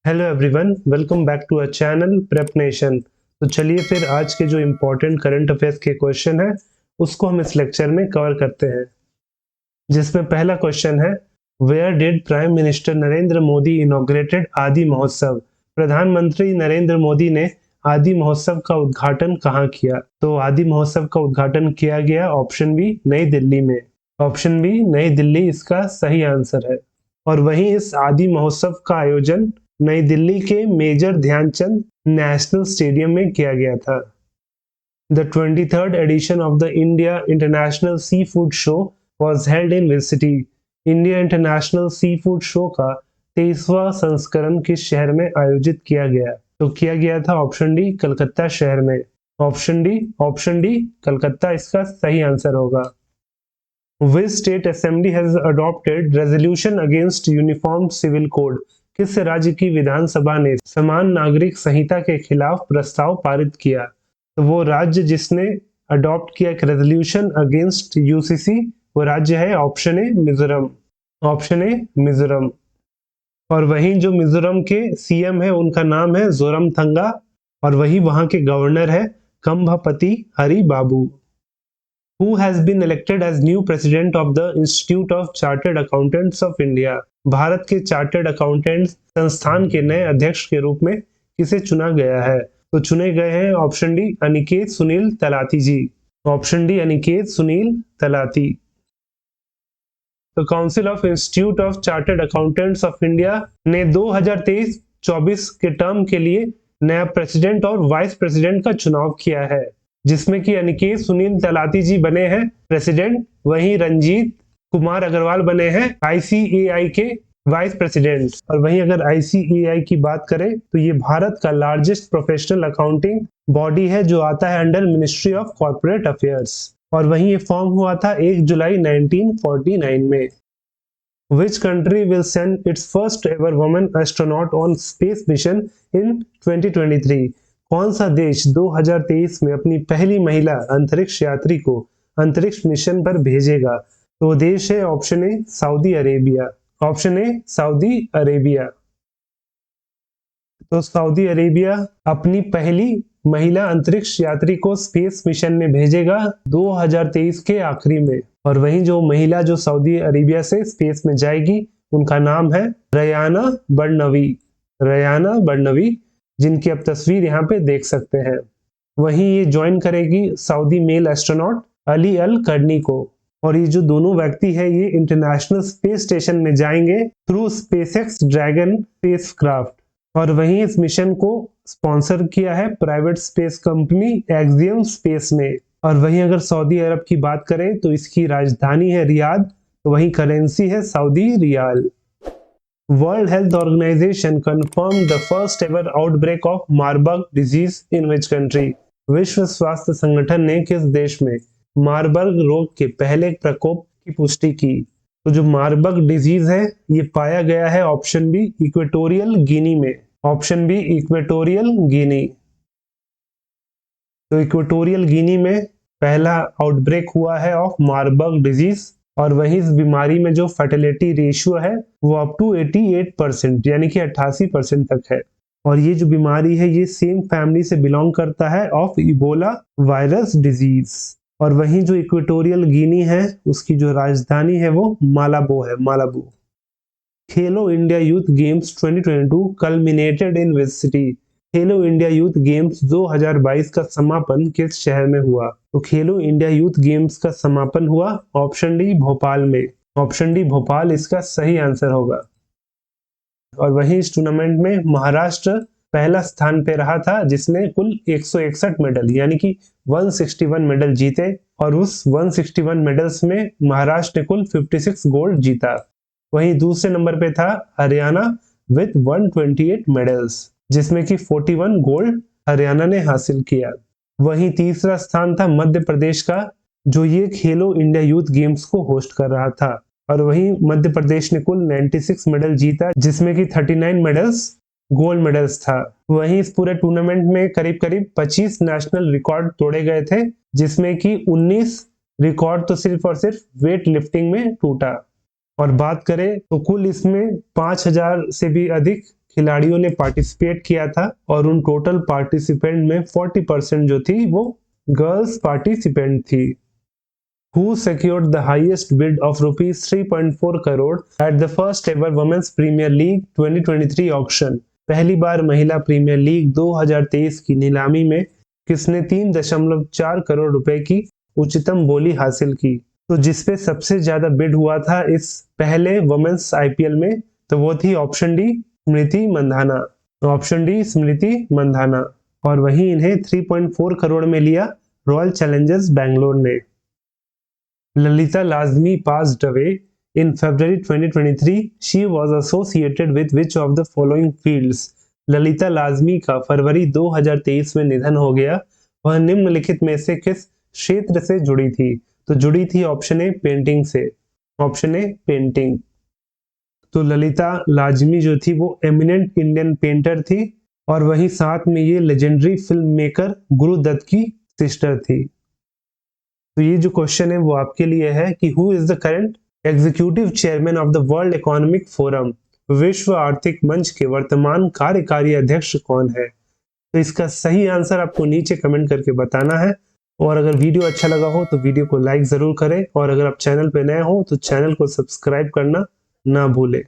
Hello everyone, welcome back to our channel Prep Nation. तो चलिए फिर आज के जो इम्पोर्टेंट करंट अफेयर्स के क्वेश्चन है उसको हम इस लेक्चर में कवर करते हैं। जिसमें पहला क्वेश्चन है, where did prime minister Narendra Modi inaugurated Aadi Mahotsav. प्रधानमंत्री नरेंद्र मोदी ने आदि महोत्सव का उद्घाटन कहाँ किया? तो आदि महोत्सव का उद्घाटन किया गया ऑप्शन बी नई दिल्ली में। ऑप्शन बी नई दिल्ली इसका सही आंसर है। और वहीं इस आदि महोत्सव का आयोजन नई दिल्ली के मेजर ध्यानचंद नेशनल स्टेडियम में किया गया था। The 23rd edition of the India International Seafood Show was held in which city? India international seafood show का 23वां संस्करण किस शहर में आयोजित किया गया? तो किया गया था ऑप्शन डी कलकत्ता शहर में। ऑप्शन डी कलकत्ता इसका सही आंसर होगा। Which state assembly has adopted resolution against uniform civil code? किस राज्य की विधानसभा ने समान नागरिक संहिता के खिलाफ प्रस्ताव पारित किया? तो वो राज्य जिसने अडॉप्ट किया एक रेजोल्यूशन अगेंस्ट यूसीसी, वो राज्य है option A Mizoram. Option A Mizoram. और वहीं जो मिजोरम के सीएम है उनका नाम है जोरमथंगा, और वही वहां के गवर्नर है कंभपति हरि बाबू। Who has been elected as new president of the Institute of Chartered Accountants of India? Bharat के चार्टर्ड अकाउंटेंट संस्थान के नए अध्यक्ष के रूप में किसे चुना गया है? तो चुने गए हैं option D Aniket Sunil Talati ji. Option D Aniket Sunil Talati. तो Council of Institute of Chartered Accountants of India ने 2023-24 के टर्म के लिए नया प्रेसिडेंट और वाइस प्रेसिडेंट का चुनाव किया है, जिसमें कि अनिकेत सुनील तलाती जी बने हैं प्रेसिडेंट, वहीं रंजीत कुमार अग्रवाल बने हैं आईसीएआई के वाइस प्रेसिडेंट। और वहीं अगर आईसीएआई की बात करें तो ये भारत का लार्जेस्ट प्रोफेशनल अकाउंटिंग बॉडी है जो आता है under ministry of corporate affairs. और वहीं ये फॉर्म हुआ था 1 जुलाई 1949 में। Which country will send its first ever woman astronaut on space mission in 2023? कौन सा देश 2023 में अपनी पहली महिला अंतरिक्ष यात्री को अंतरिक्ष मिशन पर भेजेगा? तो देश है option A Saudi Arabia. Option A Saudi Arabia. तो सऊदी अरेबिया अपनी पहली महिला अंतरिक्ष यात्री को स्पेस मिशन में भेजेगा 2023 के आखिरी में। और वहीं जो महिला जो सऊदी अरेबिया से स्पेस में जाएगी उनका नाम है रयाना बर्नवी। रयाना बर्नवी, जिनकी आप तस्वीर यहाँ पे देख सकते हैं। वहीं ये ज्वाइन करेगी सऊदी मेल एस्ट्रोनॉट अली अल कर्नी को। और ये जो दोनों व्यक्ति है ये इंटरनेशनल स्पेस स्टेशन में जाएंगे थ्रू स्पेसएक्स ड्रैगन स्पेसक्राफ्ट। और वहीं इस मिशन को स्पॉन्सर किया है private space company axiom space ने। और वहीं अगर सऊदी अरब की बात करें तो इसकी राजधानी है रियाद, तो वहीं करेंसी है Saudi riyal. World health organization confirm the first ever outbreak of Marburg disease in which country? विश्व स्वास्थ्य संगठन ने किस देश में मार्बर्ग रोग के पहले प्रकोप की पुष्टि की? तो जो मार्बर्ग डिजीज है ये पाया गया है ऑप्शन बी इक्वेटोरियल गिनी में। Option B Equatorial Guinea. तो इक्वेटोरियल गिनी में पहला आउटब्रेक हुआ है ऑफ मार्बर्ग डिजीज। और वहीं इस बीमारी में जो फर्टिलिटी रेशियो है वो अप टू 88% यानी कि 88% तक है। और ये जो बीमारी है ये सेम फैमिली से बिलोंग करता है ऑफ इबोला वायरस डिजीज। और वहीं जो इक्वेटोरियल गिनी है उसकी जो राजधानी है वो मालाबो है, मालाबो। खेलो India youth games 2022 culminated in which city? Khelo India youth games 2022 का समापन किस शहर में हुआ? तो खेलो इंडिया यूथ गेम्स का समापन हुआ ऑप्शन डी भोपाल में। ऑप्शन डी भोपाल इसका सही आंसर होगा। और वहीं इस टूर्नामेंट में महाराष्ट्र पहला स्थान पे रहा था जिसने कुल 161 मेडल यानी कि 161 मेडल जीते। और उस 161 मेडल्स में महाराष्ट्र ने कुल 56 गोल्ड जीता। वहीं दूसरे नंबर पे था हरियाणा विद 128 मेडल्स, जिसमें कि 41 गोल्ड हरियाणा ने हासिल किया। वहीं तीसरा स्थान था मध्य प्रदेश का, जो ये खेलो इंडिया यूथ गेम्स को होस्ट कर रहा था। और वहीं मध्य प्रदेश ने कुल 96 मेडल जीता, जिसमें कि 39 मेडल्स गोल्ड मेडल्स था। वहीं इस पूरे टूर्नामेंट में करीब करीब 25 नेशनल रिकॉर्ड तोड़े गए थे, जिसमें कि 19 रिकॉर्ड तो सिर्फ और सिर्फ वेट लिफ्टिंग में टूटा। और बात करें तो कुल इसमें 5000 से भी अधिक खिलाड़ियों ने पार्टिसिपेट किया था और उन टोटल पार्टिसिपेंट में 40% जो थी वो गर्ल्स पार्टिसिपेंट थी। Who secured the highest bid of rupees 3.4 crore at the first ever Women's Premier League 2023 auction? पहली बार महिला प्रीमियर लीग 2023 की नीलामी में किसने 3.4 करोड़ रुपए की उच्चतम बोली हासिल की? तो जिसपे सबसे ज्यादा बिड हुआ था इस पहले वुमेन्स आईपीएल में, तो वो थी option D Smriti Mandhana. Option D Smriti Mandhana. और वहीं इन्हें 3.4 करोड़ में लिया रॉयल चैलेंजर्स बैंगलोर ने। Lalita Lazmi passed away in February 2023. She was associated with which of the following fields? Lalita लाजमी का फरवरी 2023 में निधन हो गया। वह निम्नलिखित में से किस क्षेत्र से जुड़ी थी? तो जुड़ी थी ऑप्शन ए पेंटिंग से। Option A painting. तो ललिता लाजमी जो थी वो एमिनेंट इंडियन पेंटर थी और वहीं साथ में ये लेजेंडरी फिल्म मेकर गुरुदत्त की सिस्टर थी। तो ये जो क्वेश्चन है वो आपके लिए है कि who is the current executive chairman of the world economic forum? विश्व आर्थिक मंच के वर्तमान कार्यकारी अध्यक्ष कौन है? तो इसका सही आंसर आपको नीचे कमेंट करके बताना है। और अगर वीडियो अच्छा लगा हो तो वीडियो को लाइक जरूर करें और अगर आप चैनल पे नए हो तो चैनल को सब्सक्राइब करना ना भूलें।